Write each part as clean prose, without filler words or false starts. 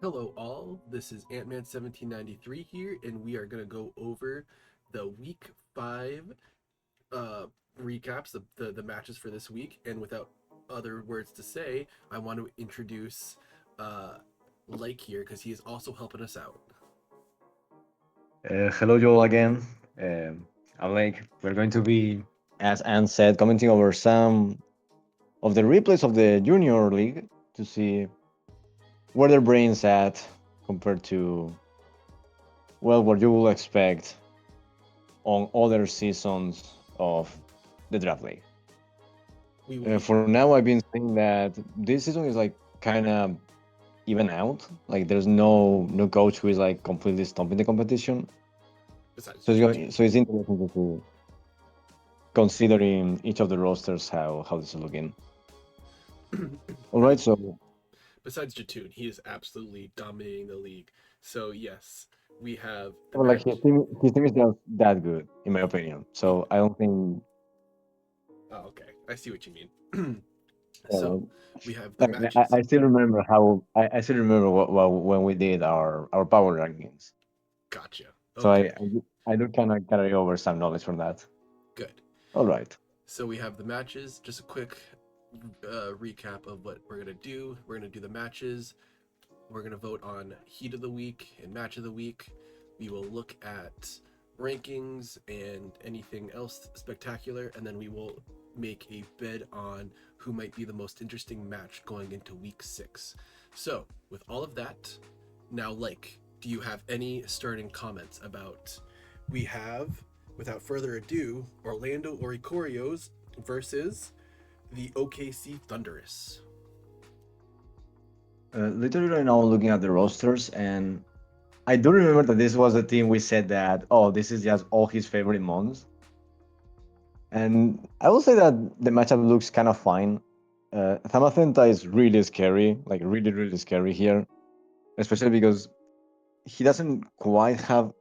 Hello, all. This is Ant-Man 1793 here, and we are going to go over the week 5 uh, recaps, the matches for this week. And without other words to say, I want to introduce uh, Leyk here because he is also helping us out. Hello, Joel, again. I'm Lake. We're going to be, as Anne said, commenting over some of the replays of the Junior League to see where their brains at compared to, well, what you will expect on other seasons of the Draft League. We will be For now, I've been saying that this season is like kind of even out. Like there's no coach who is like completely stomping the competition. besides So it's Jatoon. going, so it's interesting to see considering each of the rosters how this is looking. All right, Besides, so besides Jatoon, he is absolutely dominating the league. So yes, we have the well, like match. his team is just that good in my opinion. So I don't think Oh, okay, I see what you mean. uh, So we have the like matches. I still remember how I still remember what when we did our power rankings. Gotcha. So Okay, I do kind of carry over some knowledge from that. good. All right. So we have the matches. Just a quick recap of what we're gonna do. We're gonna do the matches. We're gonna vote on heat of the week and match of the week. We will look at rankings and anything else spectacular, and then we will make a bid on who might be the most interesting match going into week 6. So, with all of that, now, Lake, do you have any starting comments about? We have, without further ado, Orlando Oricorios versus the OKC Thunderous. Literally right now I'm looking at the rosters and I do remember that this was a team we said that this is just all his favorite months. And I will say that the matchup looks kind of fine. Thamacenta is really scary, like really scary here, especially because he doesn't quite have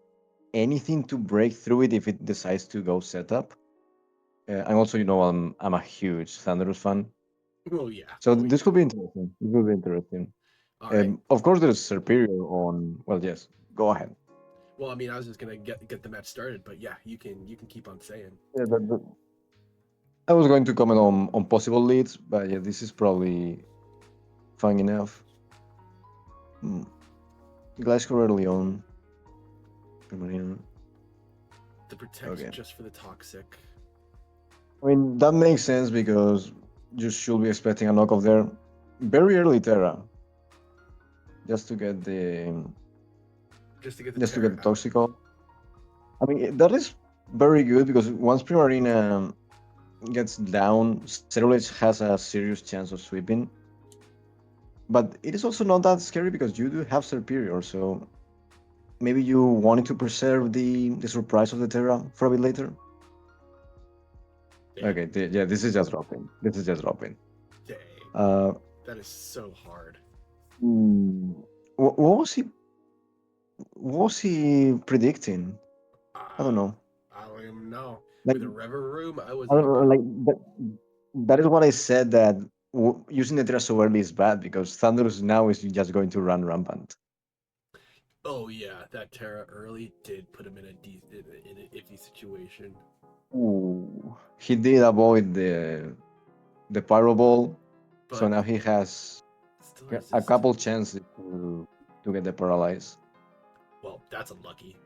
anything to break through it if it decides to go setup. And also, I'm a huge Thunderous fan, Oh yeah, so oh this yeah. could be interesting. This could be interesting. All right. Of course, there's Superior on. Well, yes, go ahead. Well, I mean, I was just gonna get the match started, but yeah, you can keep on saying. Yeah, I was going to comment on possible leads, but yeah, this is probably fine enough. Mm. Glasgow Leon. Marine. To protect Okay. just for the toxic. I mean, that makes sense because you should be expecting a knockoff there. Very early Terra, just to get the Just to get the just to get terror the out. Toxical. I mean, that is very good because once Primarina gets down, Cerulege has a serious chance of sweeping. But it is also not that scary because you do have Superior, so maybe you wanted to preserve the surprise of the Terra for a bit later. Damn. Okay, yeah, this is just dropping. This is just dropping. Dang. Uh, That is so hard. what was he? What was he predicting? I don't Uh, know. I don't even know. Like With a rever room, I I wasn't don't even know. gonna. Like that is what I said that using the Terra so early is bad because Thunderous now is just going to run rampant. Oh yeah, that Terra early did put him in in an iffy situation. Ooh. He did avoid the Pyro Ball, so But now he he has still a resisted. couple chances to get the paralyze. Well, that's unlucky.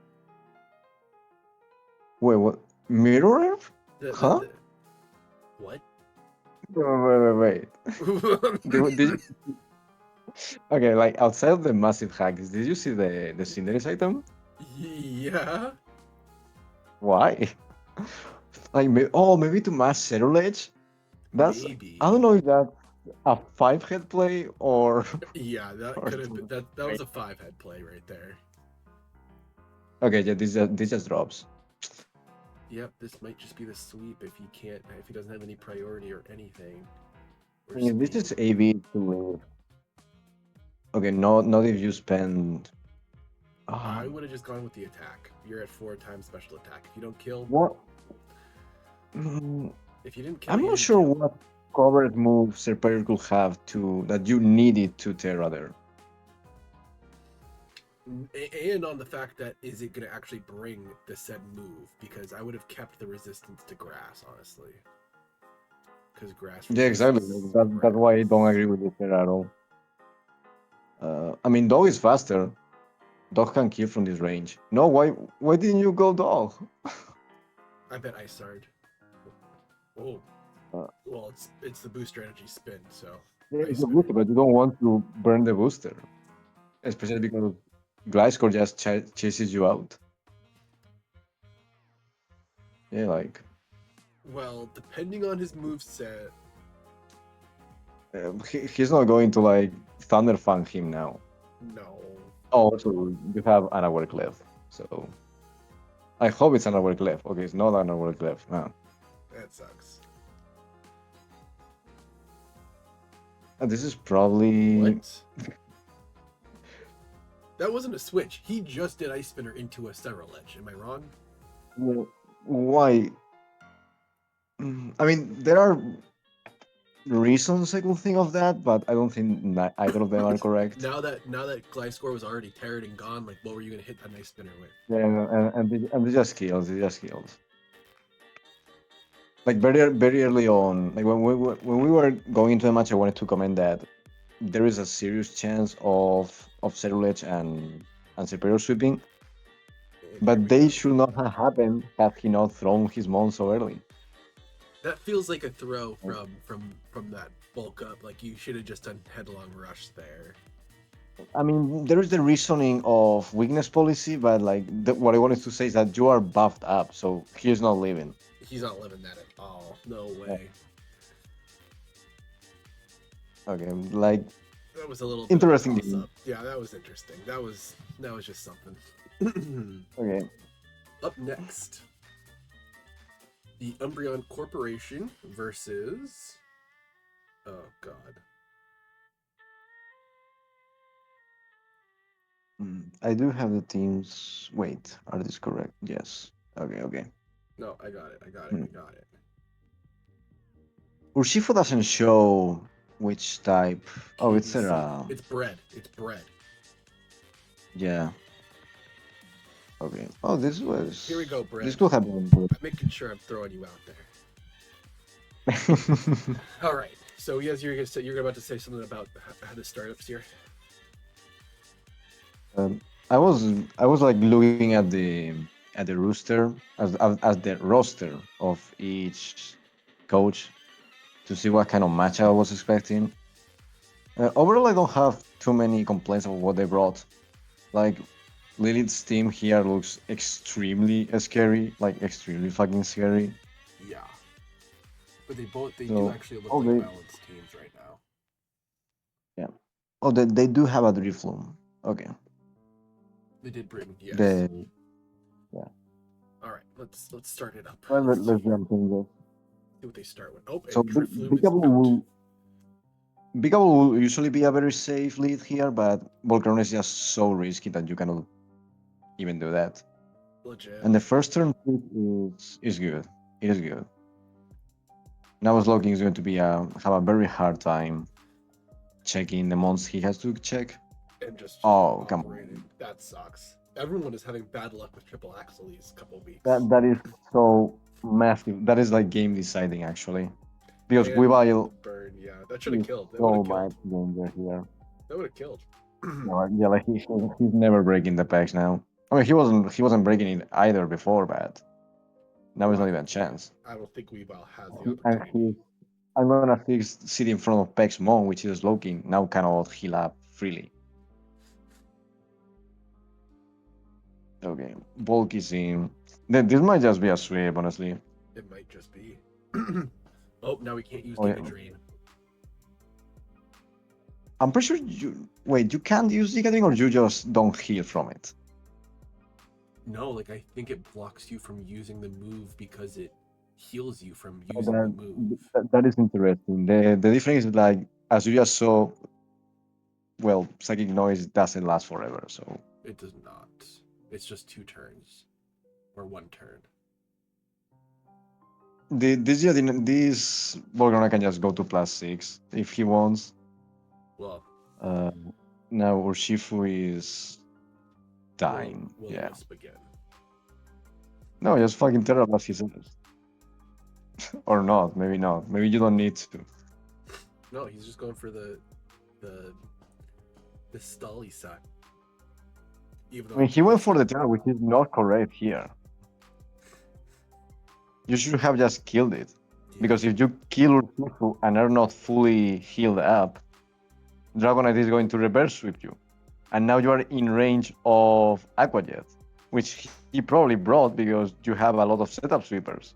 Wait, what? Mirror Earth? The the, Huh? the what? Wait. Did you, okay, like outside of the massive hacks, did you see the Cinderace item? Yeah, Why? Like, maybe to mass Cerulege? That's I don't maybe. know if that's a five head play or Yeah, that or could have been two. that was a five head play right there. Okay, yeah, this just drops. Yep, this might just be the sweep if he doesn't have any priority or anything I or mean, this speed. is AB to leave. Okay, not if you spend. I Um, would have just gone with the attack. You're at 4 times special attack. If you don't kill, what? Mm, if you didn't kill, I'm you not didn't sure kill. what coverage move Serperior could have to that you needed to Terra there. And on the fact that is it going to actually bring the said move? Because I would have kept the resistance to grass, honestly. Because grass Yeah, exactly. resists That's why I don't grass. agree with this there at all. I mean, dog is faster. Dog can kill from this range. No, why didn't you go dog? I bet Ice Sard. Oh, Uh, well, it's the booster energy spin, so yeah, Ice it's a Spinner. booster, but you don't want to burn the booster, especially because Gliscor just chases you out. Yeah, like Well, depending on his move set, he's not going to like Thunder Fang him now. no, Oh, also you have an hour left, so I hope it's an hour left. Okay, it's not an hour left. No. that sucks. And this is probably What? That wasn't a switch. He just did Ice Spinner into a Sterile Edge. Am I wrong? well, why. I mean, there are reasons I could think of that, but I don't think either of them are correct. Now that Gliscor was already teared and gone, like what were you gonna hit that Ice Spinner with? Yeah, and they just kills. They just kills. Like very early on, like when we were going into the match, I wanted to comment that there is a serious chance of Cerulege and Superior sweeping, And here but we they go. should not have happened had he not thrown his mon so early. That feels like a throw from that bulk up. Like you should have just done headlong rush there. I mean, there is the reasoning of weakness policy, but like what I wanted to say is that you are buffed up, so he's not leaving. He's not living that at all. No Yeah. way. Okay, like That was a little bit of a interesting toss game. up. Yeah, that was interesting. That was just something. Okay, Up next, the Umbreon Corporation versus. Oh God. I do have the teams. Wait, are these correct? Yes. Okay, okay. No, I got it. I got it. Hmm. I got it. Urshifu doesn't show which type. Oh, it's a KBC. It's bread. It's bread. yeah. Okay. Oh, Here we go, this bread. could have been good. I'm making sure I'm throwing you out there. All right. So yes, you're about to say something about how the startups here. um, I was like looking at the rooster as the roster of each coach to see what kind of match I was expecting. Overall, I don't have too many complaints of what they brought. Like Lilith's team here looks extremely scary, like extremely fucking scary. Yeah, but they do So, actually look oh, like balanced teams right now. yeah. Oh, they do have a Drifloon. Okay. They did bring yes. The yeah. All right, let's start it up. Well, Let's let's jump in there. see what they start with. Oh, So and Drifloon is Bigable out. will usually be a very safe lead here, but Volcaron is just so risky that you cannot even do that. Legit. And the first turn pick is good. It is good. Now Slowking is going to be have a very hard time checking the mons he has to check. And just Oh, come operating. on. That sucks. Everyone is having bad luck with triple axle these couple weeks. That is so massive. That is like game deciding actually. Because And Weavile burn, yeah, that should have is killed. That would so have killed. much danger here. That would have killed. No, yeah, like he's never breaking the packs now. I mean he wasn't breaking it either before, but now it's Well, not even a chance. I don't think Weavile has the And opportunity. I'm gonna sit in front of Pex Mon, which is Slowking, now cannot heal up freely. Okay, Bulk is in. This might just be a sweep, honestly. It might just be. Oh, now we can't use Oh, yeah. Giga Drain. I'm pretty sure you can't use Giga or you just don't heal from it. No, like I think it blocks you from using the move because it heals you from Oh, using the move. that is interesting. The difference is like, as you just saw, well, Psychic Noise doesn't last forever, so. It does not. It's just 2 turns or 1 turn. This Volgana can just go to +6 if he wants. Well, Uh, Now Urshifu is. time. Will Yeah. wisp again. No, just fucking tell us what he says. Or not, maybe not. Maybe you don't need to. No, he's just going for the stally set. Even I though mean, I'm he went pissed. for the turn, which is not correct here. You should have just killed it. Yeah. Because if you kill Ursufu and are not fully healed up, Dragonite is going to reverse sweep you. And now you are in range of Aqua Jet, which he probably brought because you have a lot of setup sweepers.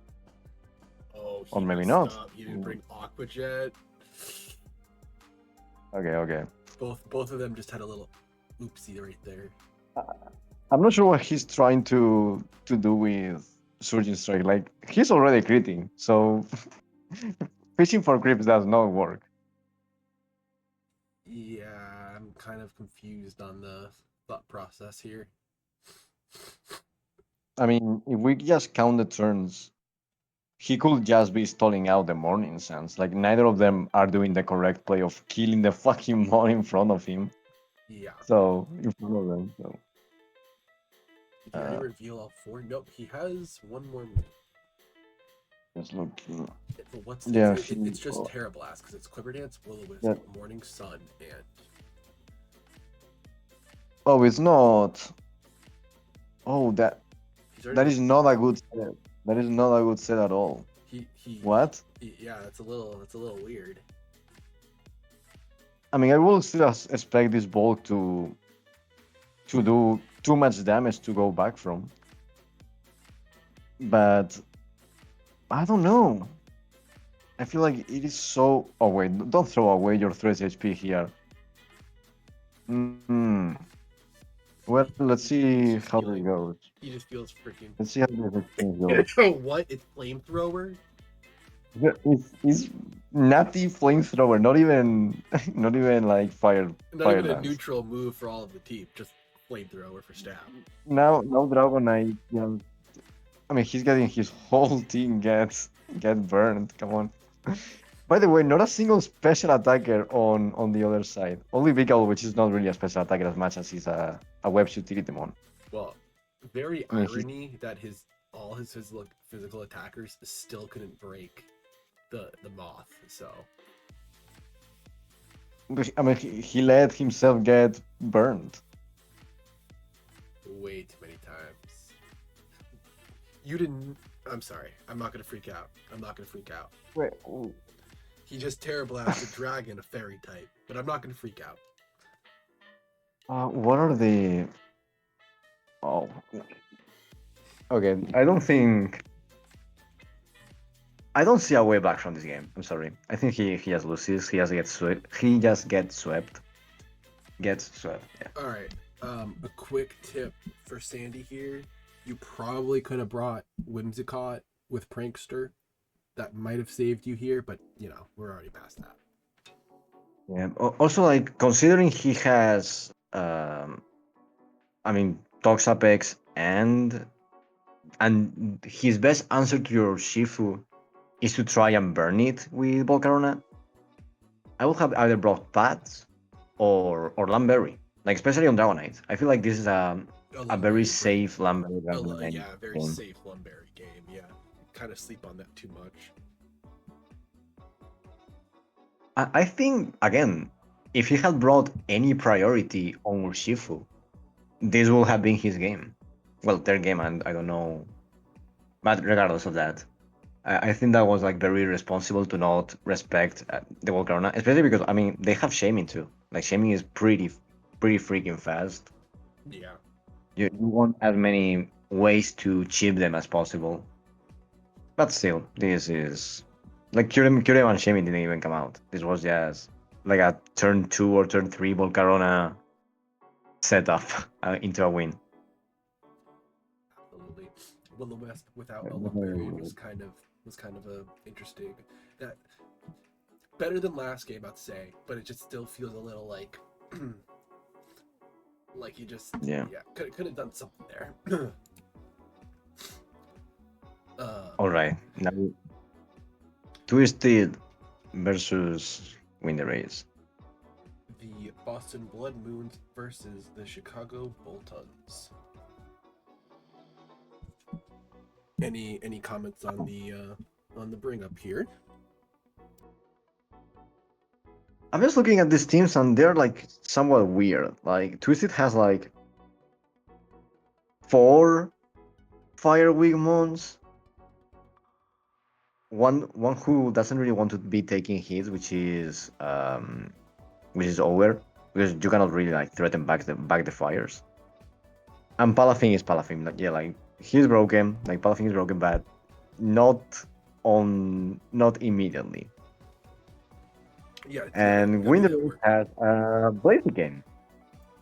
Oh, Or he maybe messed not. up. He didn't bring Aqua Jet. Okay. Both of them just had a little oopsie right there. I'm not sure what he's trying to do with Surging Strike. Like, he's already critting, so fishing for creeps does not work. Yeah, I'm kind of confused on the thought process here. I mean, if we just count the turns, he could just be stalling out the Morning Suns. Like, neither of them are doing the correct play of killing the fucking Mon in front of him. Yeah. So, in front of them. So, Did he already reveal all four? Nope, he has one more move. just looking. But what's Yeah, it's just Terra Blast because it's Quiver Dance, Will-O-Wisp, Yeah. Morning Sun, and Oh, it's not. Oh, that he's already is not a good set. That is not a good set at all. What? Yeah, it's a little weird. I mean, I will still expect this ball to do too much damage to go back from. But I don't know. I feel like it is so. Oh wait, don't throw away your 3 HP here. Hmm. Well, let's see how it goes. He just feels freaking. Let's see how this exchange goes. What? It's flamethrower? Yeah, it's natty flamethrower, not even not even like Not fire even a dance. neutral move for all of the team, just flamethrower for stab. Now Dragonite, yeah. I mean, he's getting his whole team get burned. Come on. By the way, not a single special attacker on the other side. Only Vikal, which is not really a special attacker as much as he's a webs utility mon. Well, very I mean, irony that all his physical attackers still couldn't break the moth. So I mean, he let himself get burned. way too many times. You didn't. I'm sorry. I'm not gonna freak out. Wait, He just Terra Blast a dragon, a fairy type, but I'm not gonna freak out. what are the? Oh, okay. I don't see a way back from this game. I'm sorry. I think he just loses. He just gets swept. He just gets swept. Gets swept. Yeah. All right. A quick tip for Sandy here. You probably could have brought Whimsicott with Prankster. That might have saved you here, but we're already past that. Yeah. Also, like considering he has, I mean, Toxapex and his best answer to your Shifu is to try and burn it with Volcarona. I would have either brought Pats or Lamberry, like especially on Dragonite. I feel like this is a very safe Lamberry Dragonite. Yeah, very safe Lumberry game. Yeah, kind of sleep on that too much. I think again, if he had brought any priority on Urshifu, this would have been his game. Well, their game, and I don't know. But regardless of that, I think that was like very irresponsible to not respect the Volcarona, especially because I mean they have Shaming too. Like Shaming is pretty freaking fast. Yeah. You want as many ways to chip them as possible. But still, this is like Kyurem and Shaming didn't even come out. This was just like a turn 2 or turn 3 Volcarona setup into a win. Absolutely. Will-O-Wisp without a Lumberry was kind of a interesting. That better than last game, I'd say, but it just still feels a little like like you just could have done something there. All right, now Twisted versus Win the Race. The Boston Blood Moons versus the Chicago Boltons. Any comments on the bring up here? I'm just looking at these teams and they're like somewhat weird. Like Twisted has like 4 Fire Week Mons. One who doesn't really want to be taking hits, which is over because you cannot really like threaten back the fires. And Palafin is Palafin. Like, yeah, like he's broken. Like Palafin is broken, but not immediately. Yeah, And I knew that Windows worked. has Blaziken.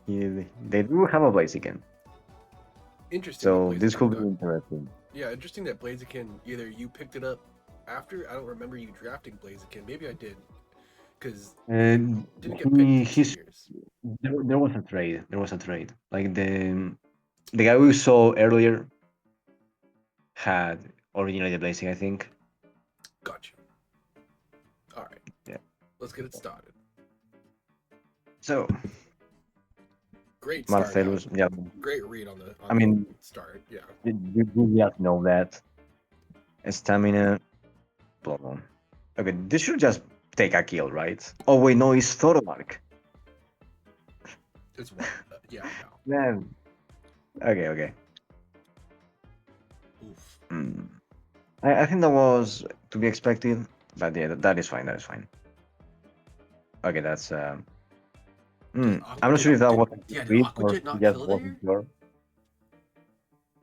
They do have a Blaziken, Interesting that so this Blaziken could be got. interesting. Yeah, interesting that Blaziken either you picked it up after. I don't remember you drafting Blaziken. Maybe I did, because it And didn't get picked in he's seniors. there was a trade. There was a trade. Like the guy we saw earlier had originally the Blazing, I think. Gotcha. All right, Yeah. let's get it started. So Great start out. Marcellus, yeah. Great read on I the mean, start. Yeah. you just know that stamina. Blah, blah. Okay, this should just take a kill, right? Oh wait, no, it's Thoromark. It's one. Yeah, I know. Man. Okay. Oof. I think that was to be expected, but yeah, that is fine. That is fine. Okay, that's I'm not sure if that was a Yeah, did tweet or Aquajet he not just kill wasn't there? sure.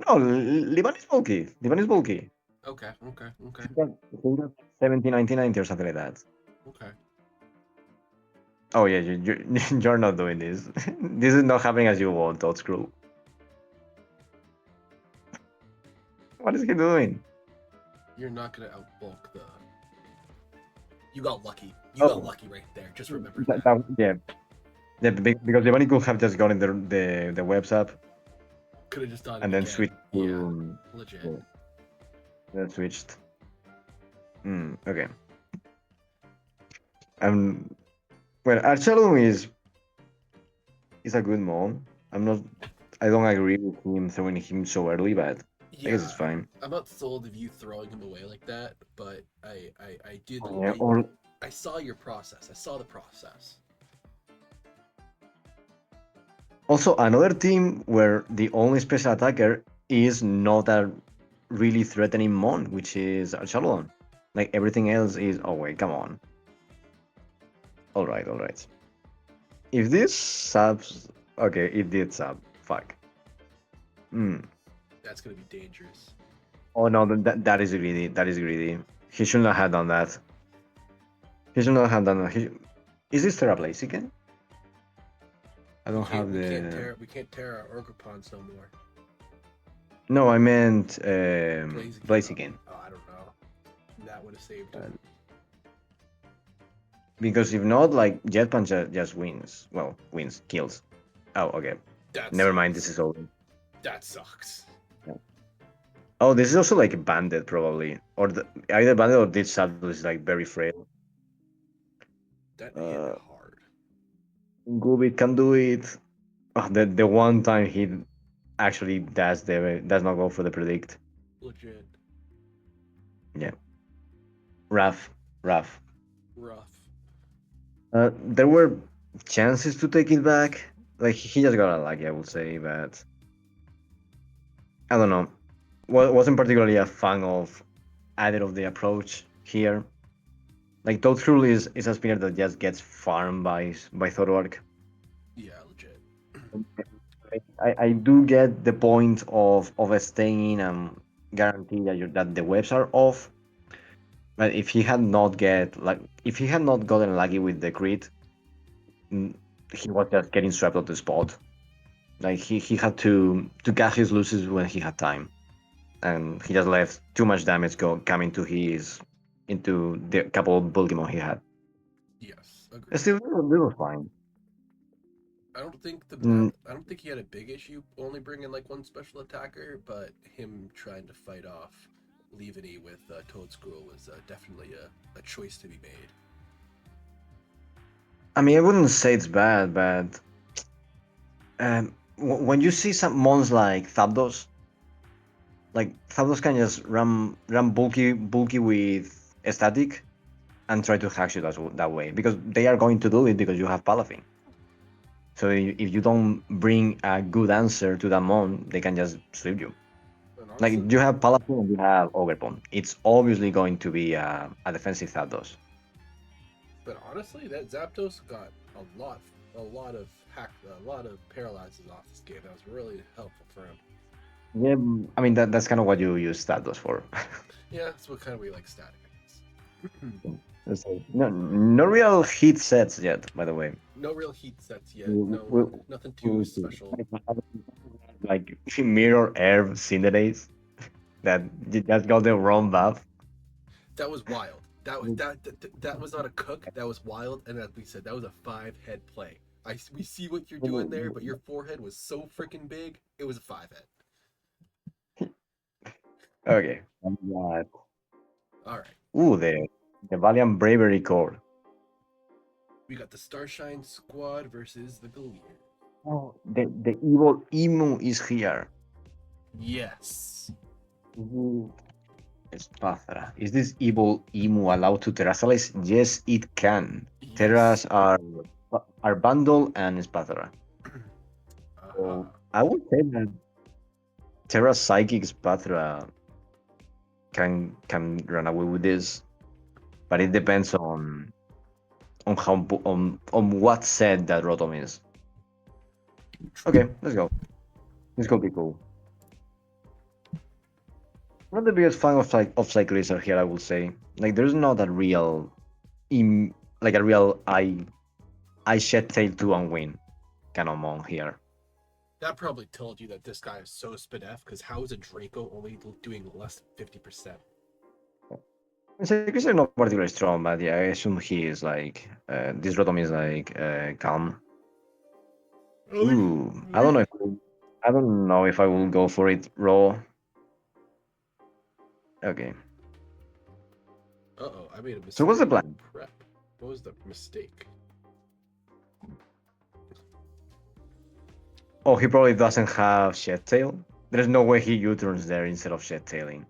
No, Liban is bulky. Liban is bulky. Okay. He got 70, 90, 90 or something like that. Okay. Oh yeah, you're not doing this. This is not happening as you want, Todd Screw. What is he doing? You're not gonna outbulk the. You got lucky. You got Oh, lucky right there. Just remember that. yeah. Yeah, because Liban could have just gotten the webs up Could have just done it and then again. switched Yeah, to legit. yeah, then switched. Okay. Well, Archelon is a good mom. I don't agree with him throwing him so early, but I guess Yeah, it's fine. I'm not sold of you throwing him away like that, but I did Yeah, or I saw your process. I saw the process. also another team where the only special attacker is not a really threatening mon, which is Archelon. Like everything else is oh wait, come on. Alright. If this subs okay, it did sub. Fuck. Hmm. That's gonna be dangerous. Oh no, that is greedy. That is greedy. He should not have done that. He should not have done that. Is this Terrablaze again? I don't have the. We can't tear our Orgrippons no more. No, I meant Blaze Oh, again. I don't know. That would have saved him. Because if not, like Jet Punch just wins. Well, wins, kills. Oh, okay. That Never mind. sucks. This is over. That sucks. Oh, this is also like banded probably, or either banded or this saddle is like very frail. That hit hard. Gubit can do it. Oh, the one time he actually does not go for the predict. Legit. Yeah. Rough. Rough. Rough. There were chances to take it back. Like he just got unlucky, I would say, but I don't know. Wasn't particularly a fan of either of the approach here. Like Toad Cruel is a spinner that just gets farmed by Thorwark. Yeah, legit. I do get the point of staying and guarantee that the webs are off. But if he had not gotten lucky with the crit, he was just getting swept off the spot. Like he had to catch his losses when he had time, and he just left too much damage coming to his into the couple of Bulgimon he had. Yes, agreed. Still, this was fine. I don't think he had a big issue only bringing like one special attacker, but him trying to fight off Levany with Toad School was definitely a choice to be made. I mean, I wouldn't say it's bad, but when you see some mons like Zapdos can just run bulky with static and try to hack you that way because they are going to do it because you have Palafin. So if you don't bring a good answer to that mon, they can just sweep you. And Like honestly, you have Palafin and you have Overpon. It's obviously going to be a defensive Zapdos. that Zapdos got a lot of a lot of paralyzes off this game. That was really helpful for him. Yeah, I mean that's kind of what you use Zapdos for. Yeah, that's what kind of we like static. I guess. No real hit sets yet, by the way. No real heat sets yet. We, No, we, nothing we too will see. special. Like mirror air Cinderace that just got the wrong buff. That was wild. That was not a cook. That was wild. And as we said, that was a 5-head play. We see what you're doing there, but your forehead was so freaking big. It was a 5-head. Okay. Right. All right. Ooh, the Valiant Bravery core. We got the Starshine squad versus the Gallier. Oh, the evil emu is here. Yes. Ooh. Espathra. Is this evil emu allowed to terrassalize? Yes, it can. Yes. Terras are bundle and Espathra. So Uh-huh. I would say that Terra Psychic Espathra can run away with this, but it depends on on what set that Rotom is. Okay, let's go. This could be cool. I'm not the biggest fan of Cyclizar here, I will say. Like, there's not a real like a real I shed tail to and win kind of mon here. That probably told you that this guy is so spinef, because how is a Draco only doing less than 50%? Cyclizar is not particularly strong, but yeah, I assume he is like this Rotom is like calm. Ooh, I don't know if I will go for it raw. Okay. Uh-oh, I made a So what's the mistake in plan? prep. What was the mistake? Oh, he probably doesn't have Shed Tail. There's no way he U-turns there instead of Shed Tailing.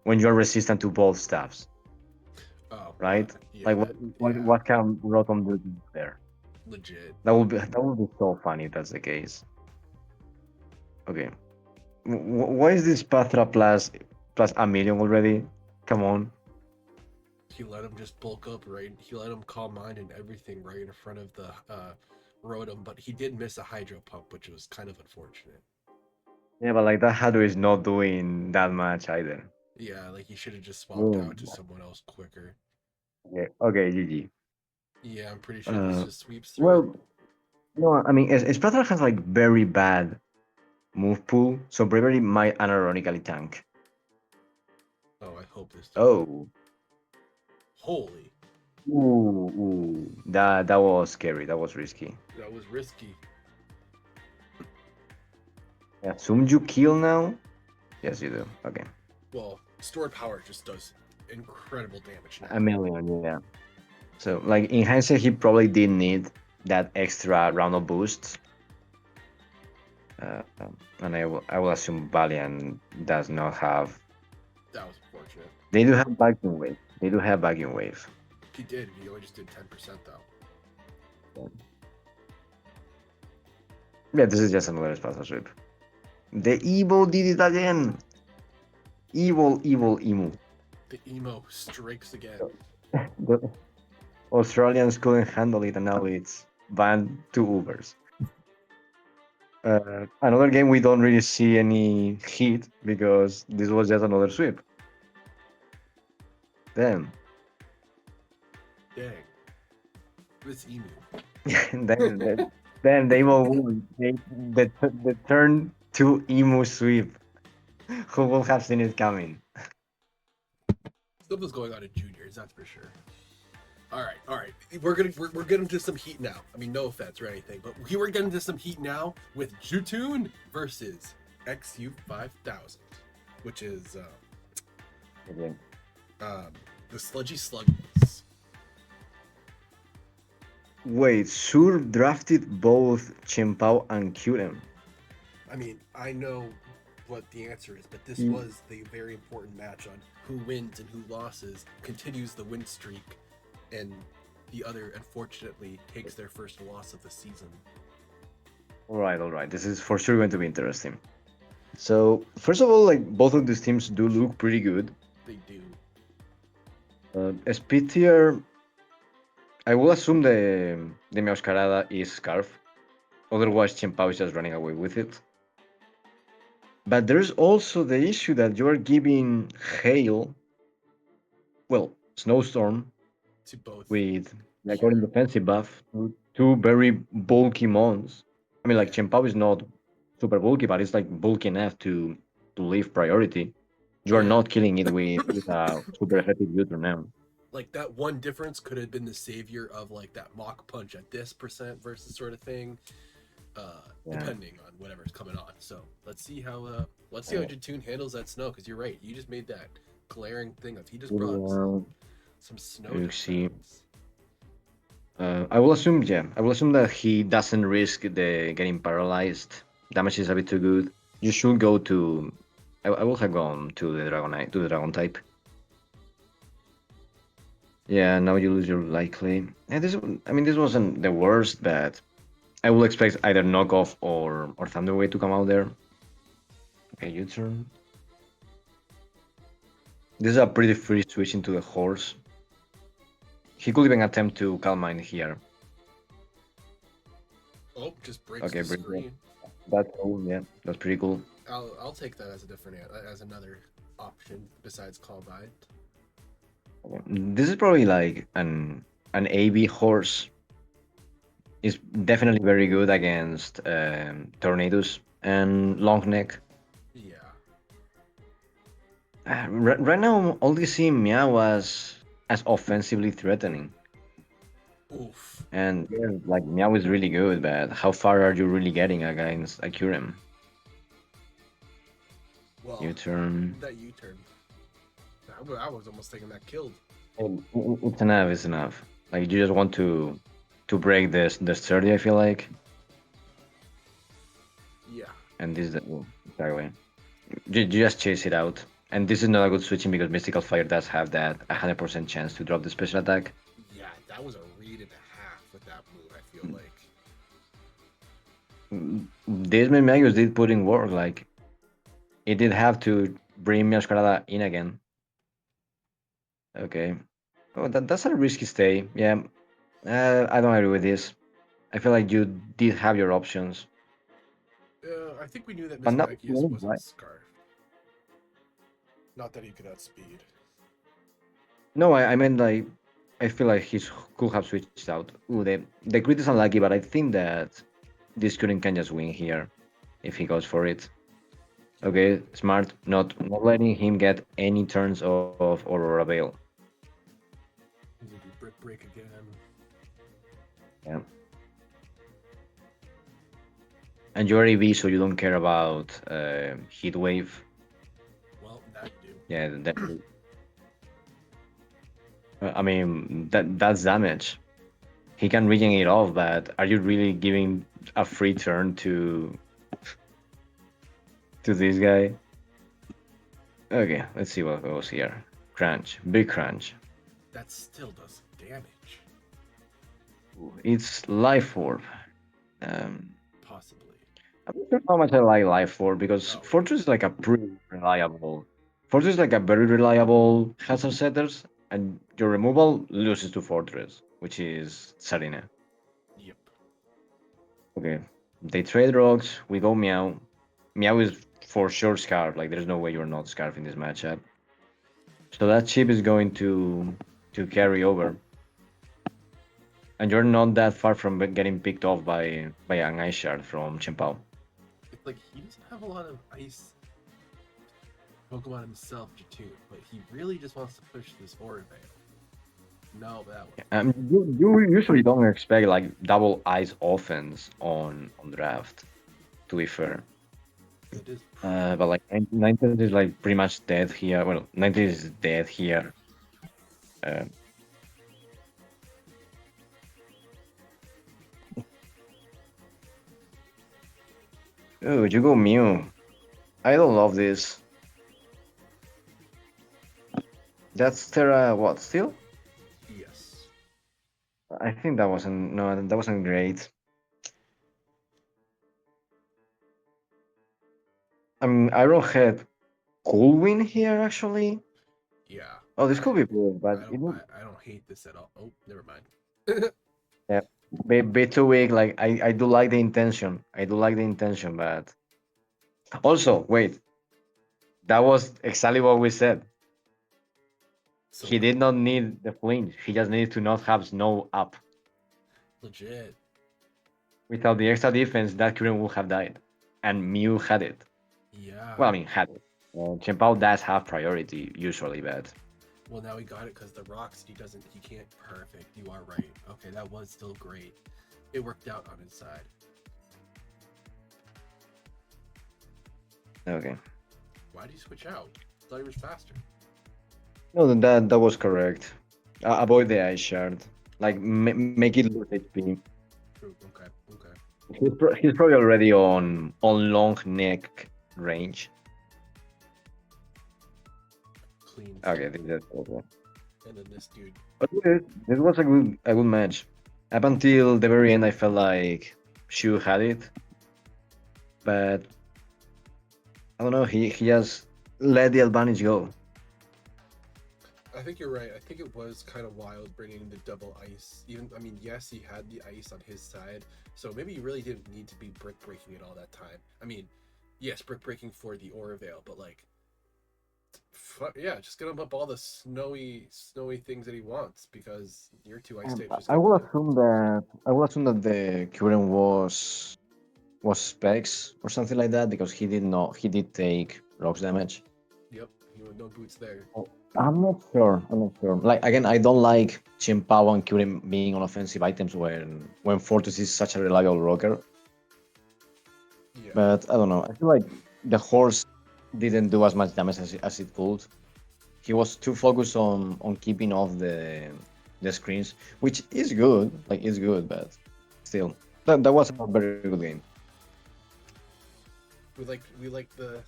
When you're resistant to both staffs, Oh, right? yeah, Like yeah, what can Rotom do there? legit. That would be so funny if that's the case. Okay. Why is this Patra plus a million already? Come on. He let him just bulk up, right? He let him calm mind and everything right in front of the Rotom, but he did miss a Hydro Pump, which was kind of unfortunate. Yeah, but like that Hado is not doing that much either. Yeah, like he should have just swapped Boom. out to someone else quicker. Okay, GG. Yeah, I'm pretty sure this Uh, just sweeps through it. well, no, I mean, Esparta has like very bad move pool, so Bravery might unironically tank. Oh, I hope this. Oh, Holy, that was scary. That was risky. that was risky. I assume you kill now? Yes, you do. Okay. Well, stored power just does incredible damage A now. million, yeah. So, like, in hindsight, he probably did need that extra round of boosts. And I will assume Valiant does not have. That was unfortunate. They do have Vacuum Wave. They do have Vacuum Wave. He did. He only just did 10% though. Yeah, this is just another Spasa sweep. The Evo did it again. Evil emu. The emo strikes again. The Australians couldn't handle it, and now it's banned to Ubers. Another game we don't really see any heat because this was just another sweep. Damn. Dang. This emu. then they will the turn to emu sweep. Who will have seen it coming? Stuff was going on in juniors, that's for sure. All right. We're getting to some heat now. I mean, no offense or anything, but we're getting to some heat now with Jutun versus XU5000, which is Okay. the Sludgy Sluggies. Wait, Sur drafted both Chempao and Kyurem. I mean, I know what the answer is, but this was the very important match on who wins and who losses, continues the win streak, and the other, unfortunately, takes their first loss of the season. All right. This is for sure going to be interesting. So, first of all, like both of these teams do look pretty good. They do. Speed tier, I will assume the Meowscarada is Scarf. Otherwise, Chempao is just running away with it. But there's also the issue that you are giving Hail, well, Snowstorm, To both with like pure. an defensive buff, to two very bulky mons. I mean, like Yeah. Chempao is not super bulky, but it's like bulky enough to leave priority. You are Yeah. not killing it with a super effective U-turn now. Like that one difference could have been the savior of like that mock punch at this percent versus sort of thing, Yeah. depending on whatever's coming on. So let's see how Jatoon handles that snow, because you're right. You just made that glaring thing of he just brought Yeah. some snow You see. defense. I will assume, yeah, I will assume that he doesn't risk the getting paralyzed. Damage is a bit too good. You should go to. I will have gone to the Dragonite, to the Dragon type. Yeah, now you lose your likely. Yeah, I mean, this wasn't the worst, but I will expect either knockoff or Thunderwave to come out there. Okay, you turn. This is a pretty free switch into the horse. He could even attempt to Calm Mind here. Oh, just breaks Okay, the bring it. screen. That's cool. Yeah, that's pretty cool. I'll take that as a different as another option besides call by it. Okay. This is probably like an AB horse. Is definitely very good against tornadoes and long neck. Yeah. Right now, only seeing Meow as offensively threatening. Oof. And yeah, like Meow is really good, but how far are you really getting against Akurim? Well, You turn. that U-turn. I was almost thinking that killed. It's enough. It's enough. Like you just want to break the sturdy. I feel like, Yeah. and this is exactly. You just chase it out. And this is not a good switching because Mystical Fire does have that 100% chance to drop the special attack. Yeah, that was a read and a half with that move, I feel like. This Magus did put in work. Like it did have to bring Masquerada in again. Okay. Oh, that's a risky stay. Yeah. I don't agree with this. I feel like you did have your options, I think we knew that but Miss not Magius wasn't right. scarfed. Not that he could outspeed. No, I meant like I feel like he could have switched out. Ooh, the crit is unlucky, but I think that this couldn't can just win here if he goes for it. Okay, smart. Not letting him get any turns of Aurora Veil. He's gonna do Brick Break again. Yeah. And you're EV, so you don't care about Heat Wave. Well, that you Yeah, that, I mean that's damage. He can regen it off, but are you really giving a free turn to this guy? Okay, let's see what goes here. Crunch, big crunch. do. That still does damage. It's Life Orb. Um, Possibly. I'm not sure how much I like Life Orb because Oh, Fortress is like a pretty reliable. Fortress is like a very reliable hazard setters, and your removal loses to Fortress, which is Sarina. yep. Okay, they trade rocks. We go Meow. Meow is for sure Scarf. Like there's no way you're not Scarf in this matchup. So that chip is going to carry over, and you're not that far from getting picked off by an Ice Shard from Chempao. It's like he doesn't have a lot of ice Pokemon himself, Jatoon, but he really just wants to push this Aura Veil. No, that one. You usually don't expect like double Ice offense on draft. To be fair, It is. but like 90 is like pretty much dead here. Well, 90 is dead here. Uh, Oh, you go Mew. I don't love this. That's Terra. What still? Yes. I think that wasn't no, that wasn't great. I mean, Ironhead could win here actually. Yeah. Oh, this I could be good, but I it don't would I don't hate this at all. Oh, never mind. yeah, be too weak. Like I do like the intention. I do like the intention, but also wait, that was exactly what we said. So He what? did not need the flinch. He just needed to not have snow up. Legit. Without the extra defense, that Kyurem would have died, and Mew had it. Yeah. Well, I mean, had it. Chenpao does have priority usually, but Well, now he got it because the rocks he doesn't. He can't. Perfect. You are right. Okay, that was still great. It worked out on his side. okay. Why did he switch out? I thought he was faster. No, that was correct. Avoid the ice shard. Like make it lose HP. True. Okay. Okay. He's probably already on long neck range. Clean Okay, I flip. think that's okay. And then this dude. But this was a good match. Up until the very end, I felt like Shu had it, but I don't know. He just let the advantage go. I think you're right. I think it was kind of wild bringing the double ice. Even I mean, yes, he had the ice on his side, so maybe he really didn't need to be brick breaking it all that time. I mean, yes, brick breaking for the aura veil, but like, yeah, just get him up all the snowy things that he wants because your two ice types just I gonna will win it. assume that the Current was specs or something like that because he did take rocks damage. Yep, he with no boots there. Oh, I'm not sure. I'm not sure. Like again, I don't like Chimpao and Kyurem being on offensive items when Fortis is such a reliable rocker. Yeah, But I don't know. I feel like the horse didn't do as much damage as it could. He was too focused on keeping off the screens, which is good. Like it's good, but still, that was a very good game. we like the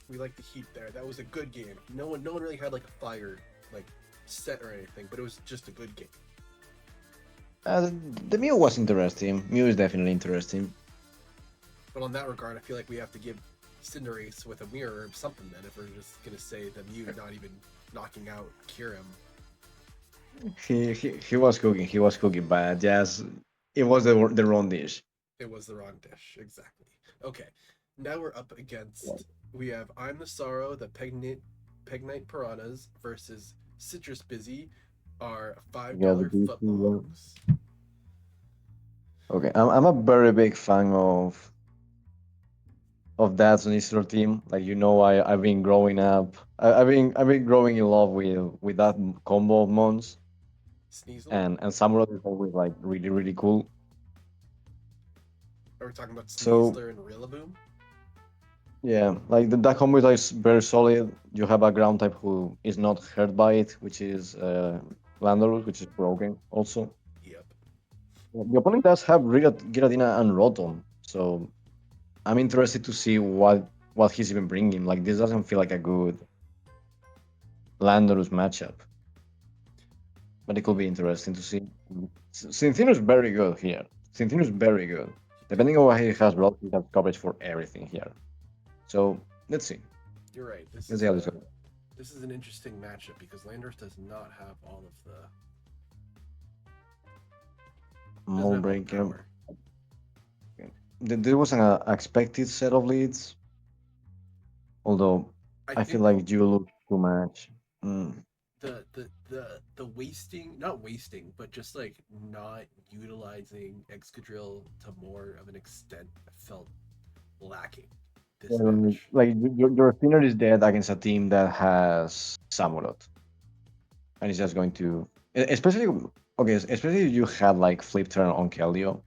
heat there. That was a good game. No one really had like a fire like set or anything, but it was just a good game. The Mew was interesting. Mew is definitely interesting. But on that regard, I feel like we have to give Cinderace with a mirror something then if we're just gonna say the Mew not even knocking out Kyurem. He was cooking. He was cooking, but just it was the wrong dish. It was the wrong dish, exactly. Okay, now we're up against we have I'm the Sorrow, the Pegnite Piranhas versus Citrus Busy, our Yeah, the $5 DC. Yeah. footlongs. Okay, I'm a very big fan of that Sinistro team. Like I've been growing up. I've been growing in love with that combo of mons, Sneasel? and Samurai is always like really cool. Are we talking about So Sneasler and Rillaboom? yeah, like that combo is like very solid. You have a ground type who is not hurt by it, which is Landorus, which is broken also. Yep. The opponent does have Giratina and Rotom, so I'm interested to see what he's even bringing. Like this doesn't feel like a good Landorus matchup, but it could be interesting to see. Synthino is very good here. Synthino is very good. Depending on what he has brought, he has coverage for everything here. So let's see. You're right. This Let's see is how this a goes. this is an interesting matchup because Landorus does not have all of the doesn't have all the Moonbreak. power. There was an expected set of leads, although I I feel think like you look too much. Mm. the wasting not wasting but just like not utilizing Excadrill to more of an extent felt lacking this match. Like your spinner is dead against a team that has Samurott, and it's just going to, especially okay, especially if you had like flip turn on Keldeo.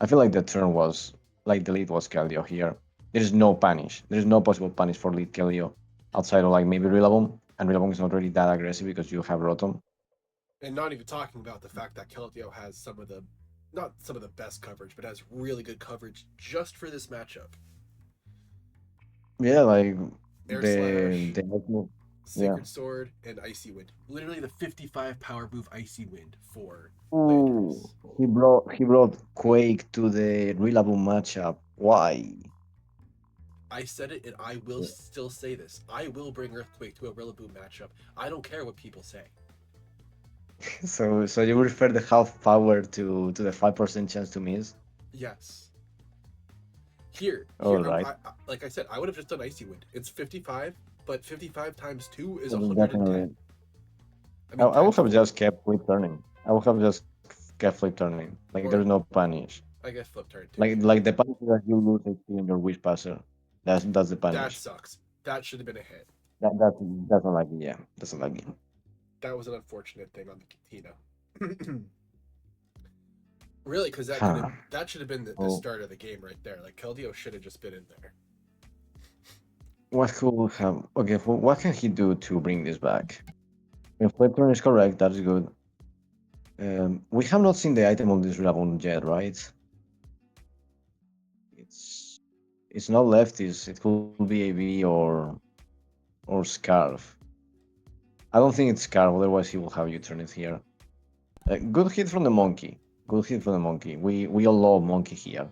I feel like the turn was like the lead was Keldeo here. There is no punish. There is no possible punish for lead Keldeo outside of like maybe Rillaboom, and Rillaboom is not really that aggressive because you have Rotom. And not even talking about the fact that Keldeo has some of the not some of the best coverage, but has really good coverage just for this matchup. Yeah, like Air Slash, the next move. Yeah. Sacred Sword, and Icy Wind. Literally the 55 power move Icy Wind for Ooh, Landers. he brought Quake to the Relaboo matchup. Why? I said it, and I will still say this. I will bring Earthquake to a Rillaboom matchup. I don't care what people say. So you refer the half power to the 5% chance to miss? Yes. Here, All here. right. Like I said, I would have just done Icy Wind. It's 55, but 55 times 2 is Well, 110. definitely. I I, mean, I would times have 4. just kept flip turning. I would have just kept flip turning. Like there's Or, no punish. I guess Flip Turn too, Like yeah. like the punish is that you lose HP on your wish passer. That's the That punish. sucks. That should have been a hit. That's unlucky. Yeah, that's unlucky. That was an unfortunate thing on the Katina. Really, because Huh. that should have been the Oh, start of the game right there. Like Keldeo should have just been in there. what could have? Okay, what can he do to bring this back? If flip turn is correct, that is good. We have not seen the item on this Rabon yet, right? It's it's not lefties. It could be AV or Scarf. I don't think it's Scarf. Otherwise, he will have you turn it here. Good hit from the monkey. Good hit from the monkey. We all love monkey here.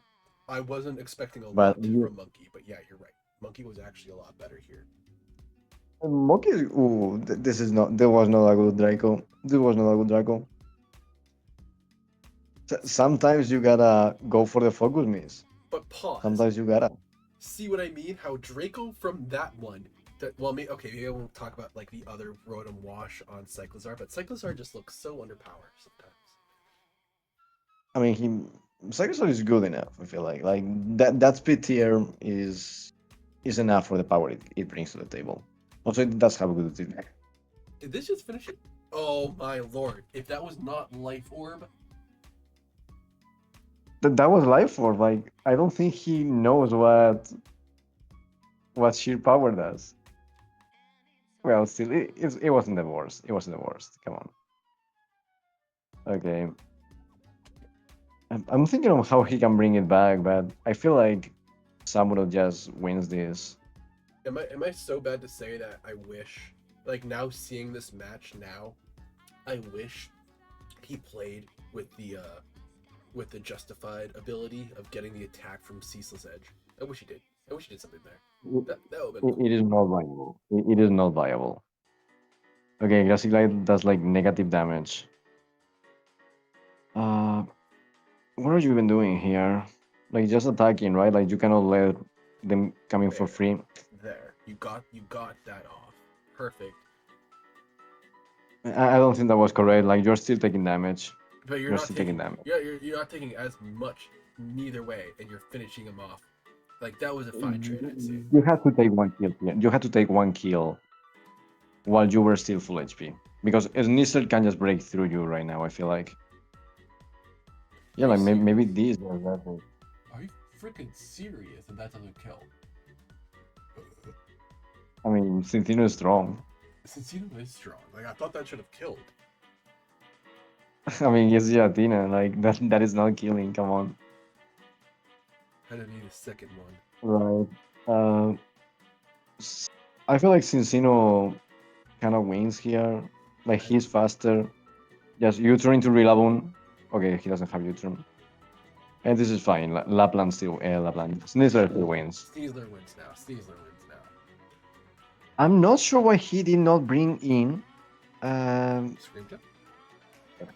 I wasn't expecting a But lot from Monkey, but yeah, you're right. Monkey was actually a lot better here. monkey, ooh, this is not. There was not a good Draco. There was not a good Draco. Sometimes you gotta go for the focus miss. But pause. Sometimes you gotta. See what I mean? How Draco from that one. That, well, maybe I won't talk about like the other Rotom Wash on Cyclizar, but Cyclizar just looks so underpowered sometimes. I mean, Cyclone is good enough. I feel like that speed tier is enough for the power it brings to the table. Also, it does have a good team. Did this just finish it? Oh my lord! If that was not Life Orb, That was life for like I don't think he knows what sheer power does. Well, still, it wasn't the worst. It wasn't the worst. Come on. Okay. I'm thinking of how he can bring it back, but I feel like Samuel just wins this. am I so bad to say that I wish, like now seeing this match now, I wish he played with the justified ability of getting the attack from Ceaseless Edge. I wish he did. I wish he did something there. It, That would have been cool. it is not viable. It is not viable. Okay, Grassy Glide does like negative damage. Uh, what are you even doing here? Like just attacking, right? Like you cannot let them come in for There, free. there. You got that off. Perfect. I don't think that was correct. Like you're still taking damage. But you're You're not still taking taking damage. you're not taking as much neither way, and you're finishing him off. Like that was a fine trade, I'd say. You had to take one kill here. You had to take one kill while you were still full HP. Because Sneasel can just break through you right now, I feel like. Yeah, Are you like serious? maybe this was that thing. Are you freaking serious that that doesn't kill? I mean, Centino is strong. Since you is strong, like I thought that should have killed. I mean, it's Giratina. Like, that is not killing. Come on. Had to need a second one. Right. Uh, I feel like Cincino kind of wins here. Like, I he's faster. Just U-turn into Rillaboom. Okay, he doesn't have U-turn. And this is fine. Lapland still, Lapland. Sneasler still wins. Sneasler wins now. Sneasler wins now. I'm not sure why he did not bring in, Scream Tail?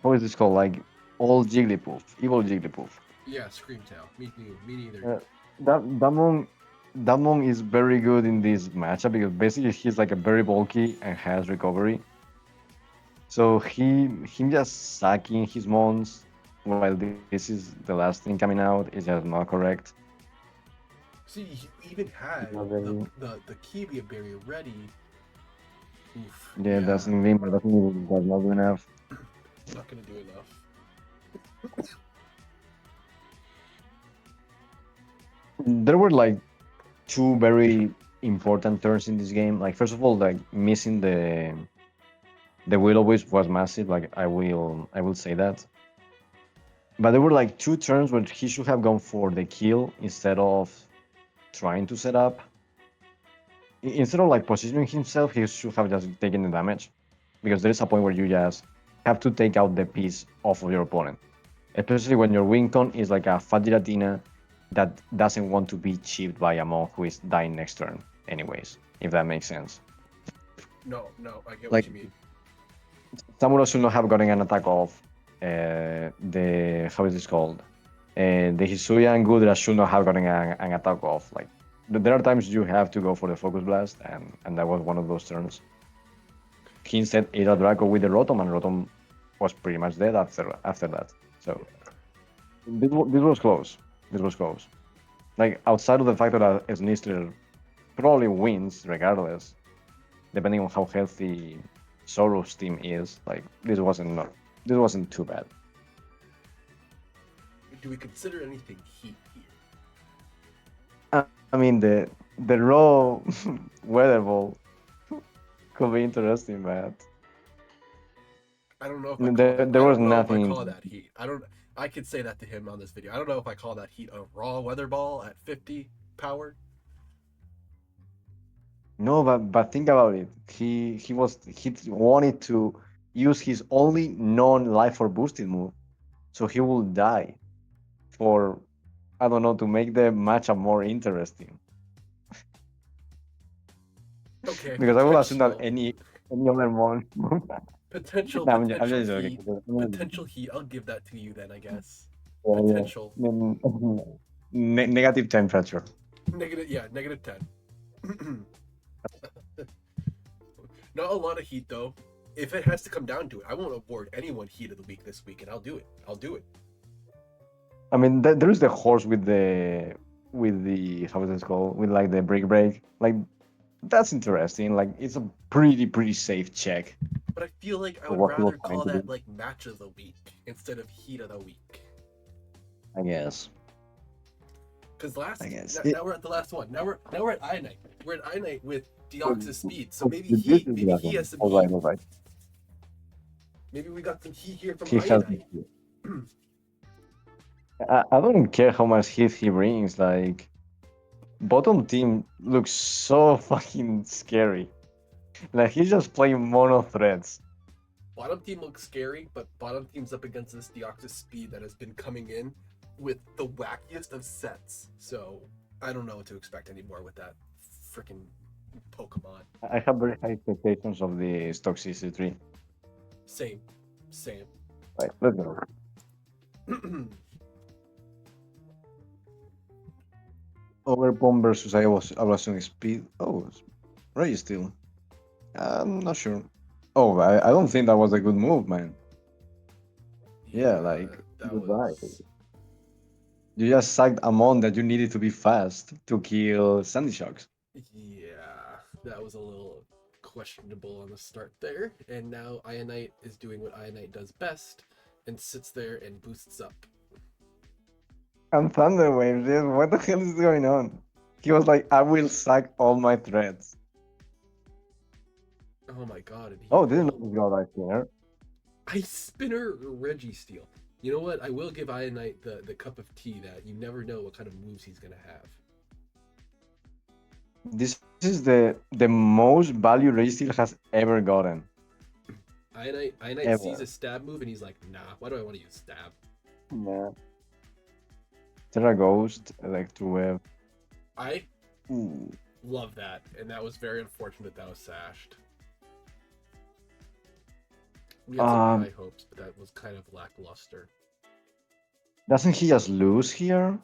how is this called? Like, old Jigglypuff, evil Jigglypuff. Yeah, Scream Tail. Me neither. Uh, that Damon, Damon is very good in this matchup because basically he's like a very bulky and has recovery. So him just sacking his mons while this is the last thing coming out is just not correct. See, you even It's had not very, the Kibia berry ready. Oof. yeah, Yeah, that's in limit. That's not good enough. not gonna do enough. There were like two very important turns in this game. Like first of all, like missing the will always was massive. Like I will say that. But there were like two turns where he should have gone for the kill instead of trying to set up. instead of like positioning himself, he should have just taken the damage, because there is a point where you just have to take out the piece off of your opponent, especially when your wing con is like a fat giratina that doesn't want to be chipped by a monk who is dying next turn, anyways. If that makes sense. No, no, I get what Like you mean. Samuro should not have gotten an attack off. The how is this called? The Hisuya and Gudra should not have gotten an attack off. Like there are times you have to go for the focus blast, and that was one of those turns. He instead ate a Draco with the Rotom, and Rotom was pretty much dead after that. So this was close. This was close. Like outside of the fact that Snistler probably wins regardless, depending on how healthy Soros team is. Like this wasn't too bad. Do we consider anything heat here? I mean the raw weather ball could be interesting, but I don't know if I call that. there I was don't know if I nothing. call that heat. I don't. I could say that to him on this video. I don't know if I call that heat a raw weather ball at 50 power. No, but think about it. He wanted to use his only non-life or boosted move, so he will die for, I don't know, to make the matchup more interesting. Okay, Because I will assume that any other mon. potential No, I'm potential just heat. joking. Potential heat. I'll give that to you then. I guess. Yeah, yeah. Potential. Negative temperature. Negative. Yeah, -10. Not a lot of heat though. If it has to come down to it, I won't award anyone heat of the week this week, and I'll do it. I'll do it. I mean, there is the horse with the how is this called, with like the break. Like that's interesting. Like it's a pretty safe check But I feel like I for would what he was rather trying call to that do. like match of the week instead of heat of the week. I guess. Because I guess. now we're at the last one. Now we're at I Night. We're at I Night with Deoxys speed. So This is the other maybe he one. has some All heat. right, all right. Maybe we got some heat here from He has. Iodite. I don't care how much hit he brings. Like bottom team looks so fucking scary. Like he's just playing mono threats. Bottom team looks scary, but bottom team's up against this Deoxys speed that has been coming in with the wackiest of sets. So I don't know what to expect anymore with that freaking Pokemon. I have very high expectations of the toxicity. Same, same. Right, let's go. Overbomb versus I was on speed. Oh, right, still. I'm not sure. Oh, I don't think that was a good move, man. Yeah, like that goodbye. was. You just sacked a mon that you needed to be fast to kill Sandy Shocks. Yeah, that was a little questionable on the start there. And now Ionite is doing what Ionite does best and sits there and boosts up. And Thunderwave, dude, what the hell is going on? He was like, I will sack all my threats. Oh my god, and he Oh, didn't know will. this guy right there. Ice Spinner Registeel. You know what? I will give Ionite the cup of tea that you never know what kind of moves he's gonna have. This is the most value Raysteel has ever gotten. Ionite sees a Ever. stab move and he's like, nah, why do I want to use stab? Yeah. Terra Ghost, Electrowave. I Ooh. love that, and that was very unfortunate that was sashed. We had some Um, high hopes, but that was kind of lackluster. doesn't he just lose here?